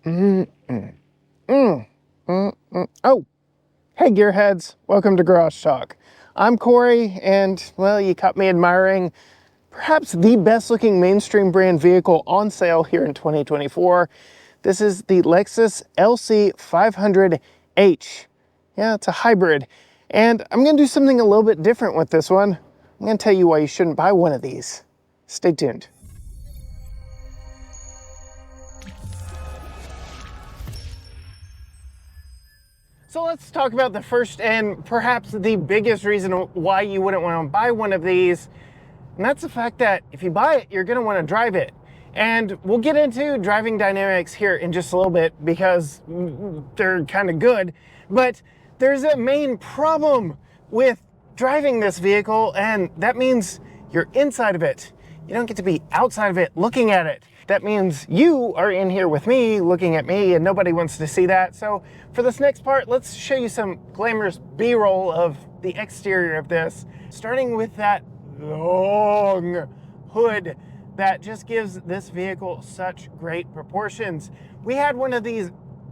Mm, mm, mm, Oh, hey gearheads, welcome to Garage Talk. I'm Corey, and well, you caught me admiring perhaps the best looking mainstream brand vehicle on sale here in 2024. This is the Lexus LC 500H. Yeah, it's a hybrid. And I'm gonna do something a little bit different with this one. I'm gonna tell you why you shouldn't buy one of these. Stay tuned. So let's talk about the first and perhaps the biggest reason why you wouldn't want to buy one of these. And that's the fact that if you buy it, you're going to want to drive it. And we'll get into driving dynamics here in just a little bit because they're kind of good. But there's a main problem with driving this vehicle, and that means you're inside of it. You don't get to be outside of it looking at it. That means you are in here with me, looking at me, and nobody wants to see that. So for this next part, let's show you some glamorous B-roll of the exterior of this, starting with that long hood that just gives this vehicle such great proportions. We had one of these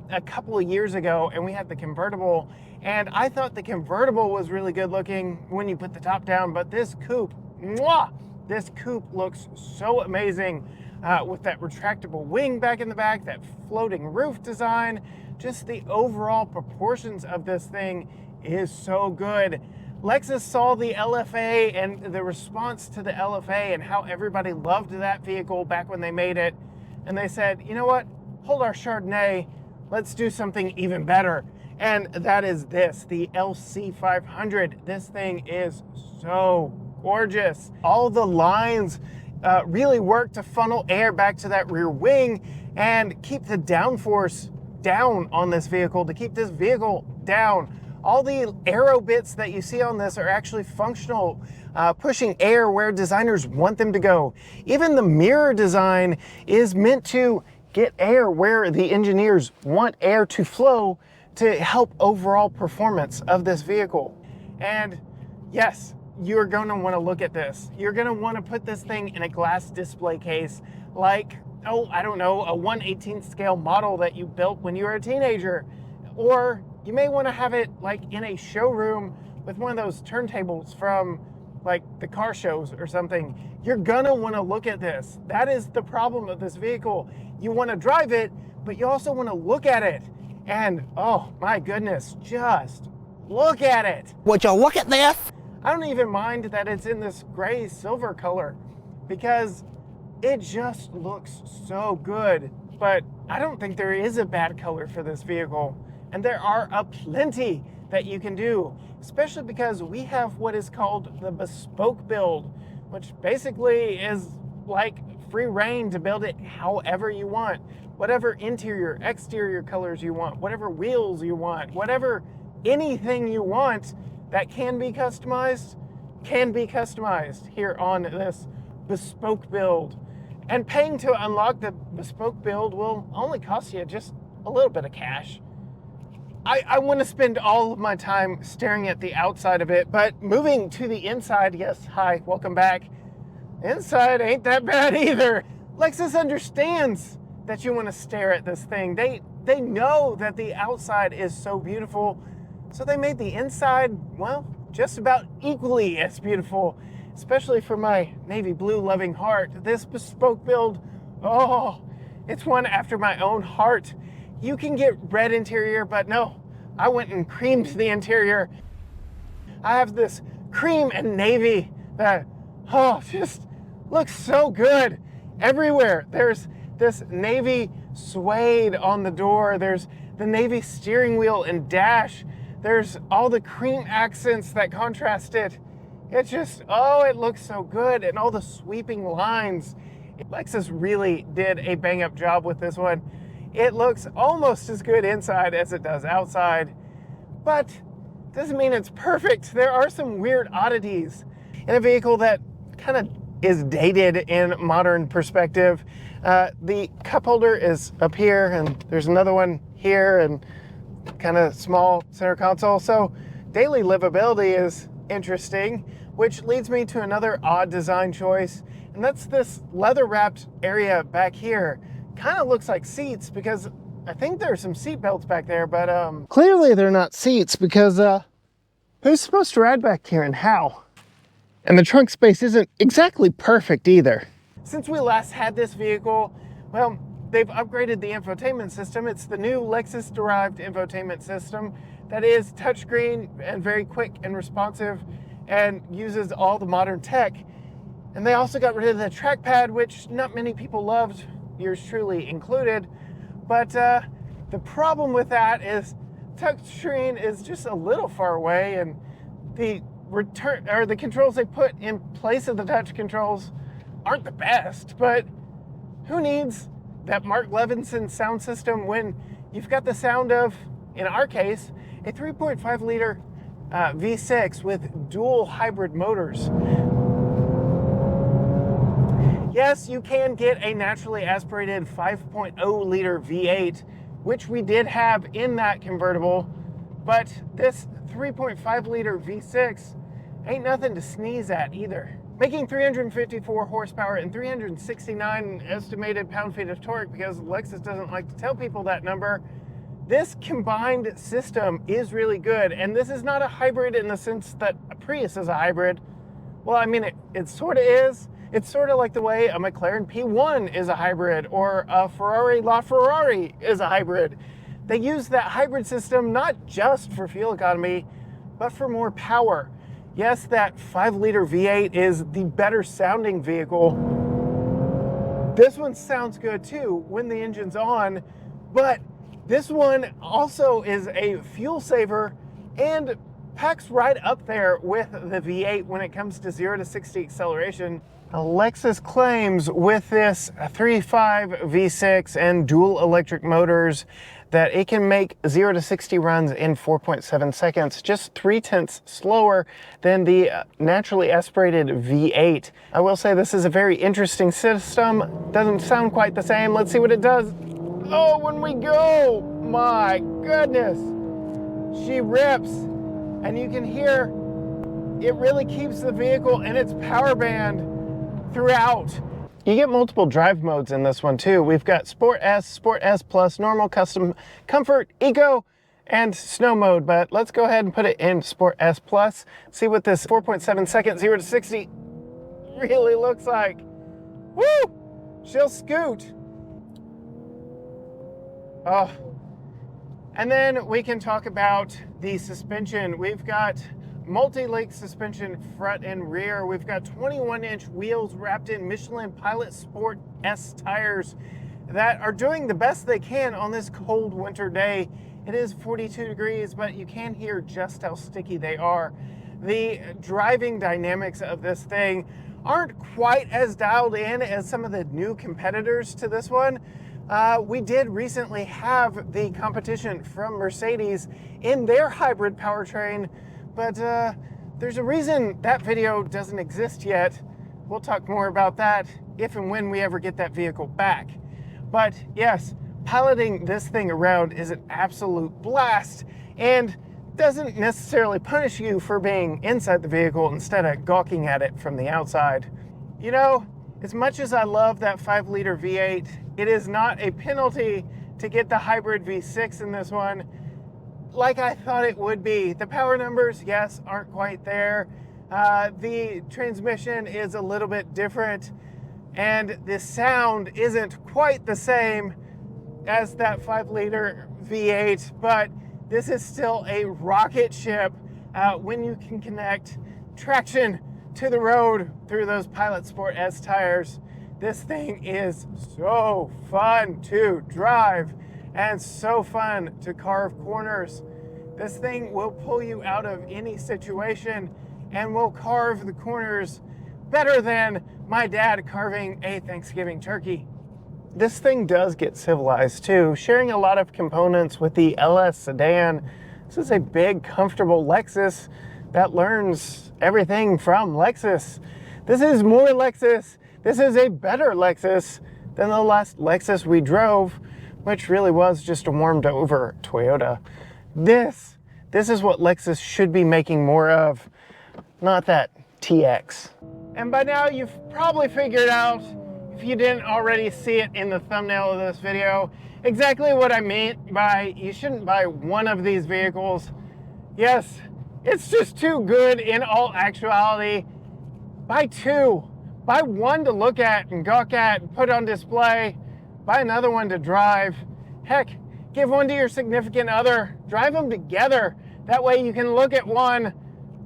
a couple of years ago, and we had the convertible, and I thought the convertible was really good looking when you put the top down, but this coupe, mwah, this coupe looks so amazing. With that retractable wing back in the back, that floating roof design, just the overall proportions of this thing is so good. Lexus saw the LFA and the response to the LFA and how everybody loved that vehicle back when they made it. And they said, you know what, hold our Chardonnay, let's do something even better. And that is this, the LC 500. This thing is so gorgeous. All the lines really work to funnel air back to that rear wing and keep the downforce down on this vehicle, to keep this vehicle down. All the aero bits that you see on this are actually functional, pushing air where designers want them to go. Even the mirror design is meant to get air where the engineers want air to flow to help overall performance of this vehicle. And yes, you're going to want to look at this. You're going to want to put this thing in a glass display case like, oh, I don't know, a 1/18th scale model that you built when you were a teenager. Or you may want to have it like in a showroom with one of those turntables from like the car shows or something. You're going to want to look at this. That is the problem of this vehicle. You want to drive it, but you also want to look at it. And oh my goodness, just look at it. Would you look at this? I don't even mind that it's in this gray silver color because it just looks so good. But I don't think there is a bad color for this vehicle. And there are a plenty that you can do, especially because we have what is called the Bespoke build, which basically is like free reign to build it however you want. Whatever interior, exterior colors you want, whatever wheels you want, whatever anything you want that can be customized here on this Bespoke build. And paying to unlock the Bespoke build will only cost you just a little bit of cash. I want to spend all of my time staring at the outside of it, but moving to the inside, yes, hi, welcome back. Inside ain't that bad either. Lexus understands that you want to stare at this thing. They know that the outside is so beautiful, so they made the inside, well, just about equally as beautiful, especially for my navy blue loving heart. This Bespoke build, oh, it's one after my own heart. You can get red interior, but no, I went and creamed the interior. I have this cream and navy that, oh, just looks so good everywhere. There's this navy suede on the door. There's the navy steering wheel and dash. There's all the cream accents that contrast it. It just, oh, it looks so good. And all the sweeping lines. Lexus really did a bang up job with this one. It looks almost as good inside as it does outside, but doesn't mean it's perfect. There are some weird oddities in a vehicle that kind of is dated in modern perspective. The cup holder is up here, and there's another one here, and kind of small center console. So daily livability is interesting, which leads me to another odd design choice, and that's this leather wrapped area back here. Kind of looks like seats because I think there are some seat belts back there, but clearly they're not seats because who's supposed to ride back here and how? And the trunk space isn't exactly perfect either. Since we last had this vehicle, well, they've upgraded the infotainment system. It's the new Lexus-derived infotainment system that is touchscreen and very quick and responsive and uses all the modern tech. And they also got rid of the trackpad, which not many people loved, yours truly included. But the problem with that is touchscreen is just a little far away, and the controls they put in place of the touch controls aren't the best. But who needs that Mark Levinson sound system when you've got the sound of, in our case, a 3.5 liter V6 with dual hybrid motors. Yes, you can get a naturally aspirated 5.0 liter V8, which we did have in that convertible, but this 3.5 liter V6 ain't nothing to sneeze at either. Making 354 horsepower and 369 estimated pound-feet of torque, because Lexus doesn't like to tell people that number. This combined system is really good, and this is not a hybrid in the sense that a Prius is a hybrid. Well, I mean, it sort of is. It's sort of like the way a McLaren P1 is a hybrid, or a Ferrari LaFerrari is a hybrid. They use that hybrid system not just for fuel economy, but for more power. Yes, that 5-liter V8 is the better sounding vehicle. This one sounds good too when the engine's on, but this one also is a fuel saver and packs right up there with the V8 when it comes to 0 to 60 acceleration. Lexus claims with this 3.5 V6 and dual electric motors that it can make 0 to 60 runs in 4.7 seconds, just 0.3 slower than the naturally aspirated V8. I will say this is a very interesting system. Doesn't sound quite the same. Let's see what it does. Oh, when we go, my goodness, she rips, and you can hear it really keeps the vehicle in its power band throughout. You get multiple drive modes in this one too. We've got Sport S, Sport S Plus, Normal, Custom, Comfort, Eco, and Snow mode, but let's go ahead and put it in Sport S Plus. See what this 4.7 second 0 to 60 really looks like. Woo! She'll scoot. Oh. And then we can talk about the suspension. We've got Multilink suspension front and rear. We've got 21-inch wheels wrapped in Michelin Pilot Sport S tires that are doing the best they can on this cold winter day. It is 42 degrees, but you can hear just how sticky they are. The driving dynamics of this thing aren't quite as dialed in as some of the new competitors to this one. We did recently have the competition from Mercedes in their hybrid powertrain, but there's a reason that video doesn't exist yet. We'll talk more about that if and when we ever get that vehicle back. But yes, piloting this thing around is an absolute blast and doesn't necessarily punish you for being inside the vehicle instead of gawking at it from the outside. You know, as much as I love that 5-liter V8, it is not a penalty to get the hybrid V6 in this one like I thought it would be. The power numbers, yes, aren't quite there. The transmission is a little bit different, and the sound isn't quite the same as that 5-liter V8, but this is still a rocket ship when you can connect traction to the road through those Pilot Sport S tires. This thing is so fun to drive and so fun to carve corners. This thing will pull you out of any situation and will carve the corners better than my dad carving a Thanksgiving turkey. This thing does get civilized too, sharing a lot of components with the LS sedan. This is a big, comfortable Lexus that learns everything from Lexus. This is more Lexus. This is a better Lexus than the last Lexus we drove, which really was just a warmed over Toyota. This is what Lexus should be making more of, not that TX. And by now you've probably figured out, if if you didn't already see it in the thumbnail of this video, exactly what I meant by you shouldn't buy one of these vehicles. Yes, it's just too good in all actuality. Buy two. Buy one to look at and gawk at and put on display. Buy another one to drive. Heck, give one to your significant other. Drive them together. That way you can look at one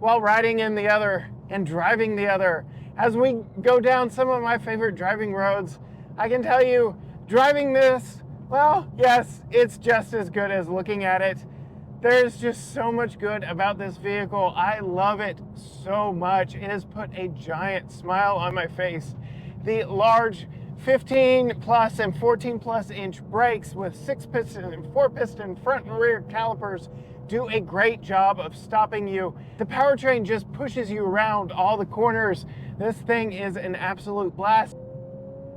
while riding in the other and driving the other. As we go down some of my favorite driving roads, I can tell you, driving this, well, yes, it's just as good as looking at it. There's just so much good about this vehicle. I love it so much. It has put a giant smile on my face. The large 15 plus and 14 plus inch brakes with 6-piston and 4-piston front and rear calipers do a great job of stopping you. The powertrain just pushes you around all the corners. This thing is an absolute blast.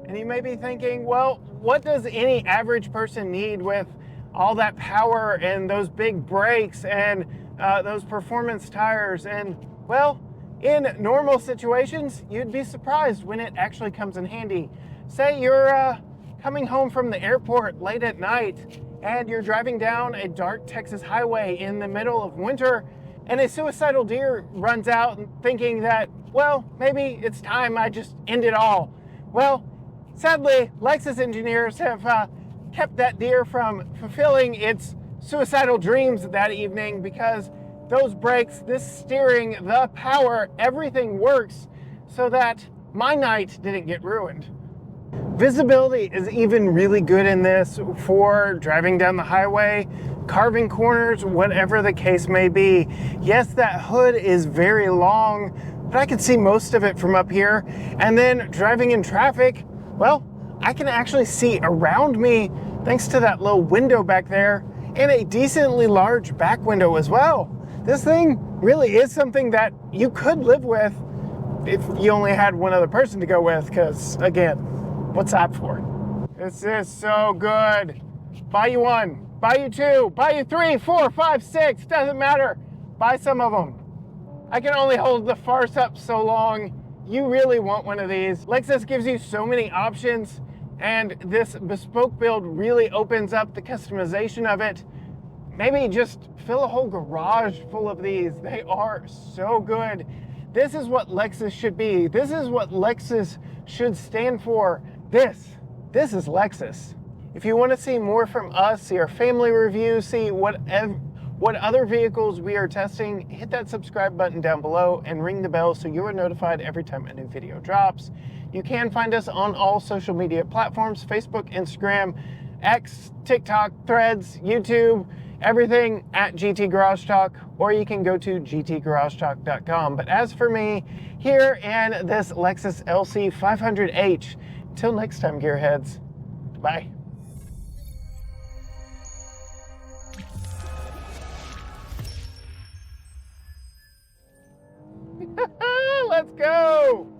And you may be thinking, well, what does any average person need with all that power and those big brakes and those performance tires? And well, in normal situations, you'd be surprised when it actually comes in handy. Say you're coming home from the airport late at night and you're driving down a dark Texas highway in the middle of winter, and a suicidal deer runs out thinking that, well, maybe it's time I just end it all. Well, sadly, Lexus engineers have kept that deer from fulfilling its suicidal dreams that evening, because those brakes, this steering, the power, everything works so that my night didn't get ruined. Visibility is even really good in this for driving down the highway, carving corners, whatever the case may be. Yes, that hood is very long, but I can see most of it from up here. And then driving in traffic, well, I can actually see around me thanks to that little window back there and a decently large back window as well. This thing really is something that you could live with if you only had one other person to go with, because again, what's that for? This is so good. Buy you one, buy you two, buy you 3, 4, 5, 6, doesn't matter. Buy some of them. I can only hold the farce up so long. You really want one of these. Lexus gives you so many options, and this bespoke build really opens up the customization of it. Maybe just fill a whole garage full of these. They are so good. This is what Lexus should be. This is what Lexus should stand for. This is Lexus. If you want to see more from us, see our family review, see what other vehicles we are testing, hit that subscribe button down below and ring the bell so you are notified every time a new video drops. You can find us on all social media platforms: Facebook, Instagram, X, TikTok, Threads, YouTube, everything at GT Garage Talk, or you can go to gtgaragetalk.com. But as for me, here in this Lexus LC 500H, until next time, gearheads, bye. Let's go!